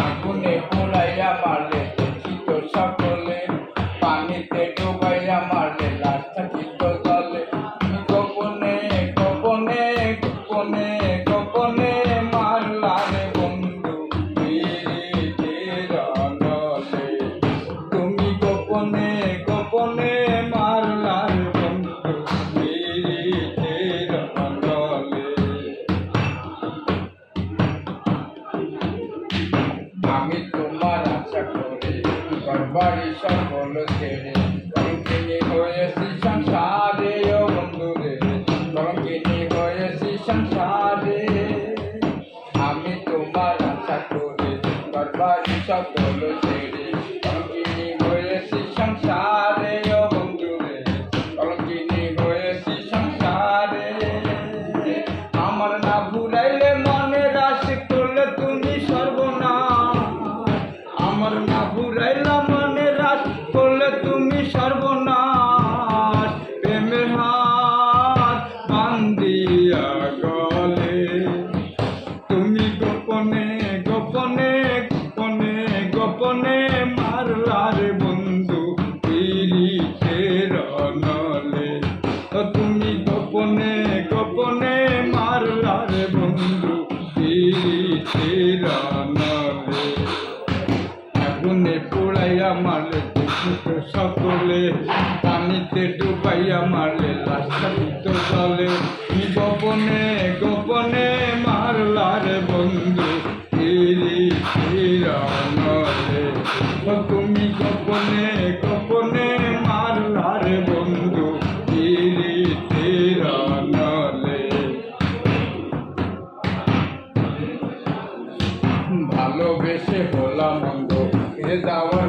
আগুনে পোড়াইয়া মারলে দেখিত সকলে, পানিতে ডুবাইয়া মারলে লাশ থাকিত জলে। গোপনে গোপনে গোপনে গোপনে মারলা রে বন্ধু পীড়িতের নলে। তুমি গোপনে গোপনে মারলা রে বন্ধু পীড়িতের নলে। আমি তোমার আশা করে ঘরবাড়ি সকল ছেড়ে কলঙ্কিনী হয়েছি সংসারে ও বন্ধুরে, কলঙ্কিনী হয়েছি সংসারে। আমি তোমার আশা করে ঘরবাড়ি সকল ছেড়ে কলঙ্কিনী হয়েছি সংসারে ও বন্ধুরে, কলঙ্কিনী হয়েছি সংসারে। আমার না ভুলাইলে মনে রাশ করলে তুমি সর্বনাশ, আমার না ভুলাইলা মনে রাশ করলে তুমি সর্বনাশ। প্রেমের হাত বান্ধিয়া গলে তুমি গোপনে গোপনে গোপনে গোপনে মারলা রে বন্ধু পীড়িতের নলে। তুমি গোপনে গোপনে মারলা রে বন্ধু পীড়িতের নলে। আগুনে পোড়াইয়া মারলে দেখিত সকলে, পানিতে ডুবাইয়া মারলে লাশ থাকিত জলে। গোপনে গোপনে মারলা রে বন্ধু পীড়িতের নলে। তুমি গোপনে গোপনে মারলা রে বন্ধু পীড়িতের নলে। ভালোবেসে হলাম অন্ধ, ফিরে যাওয়ার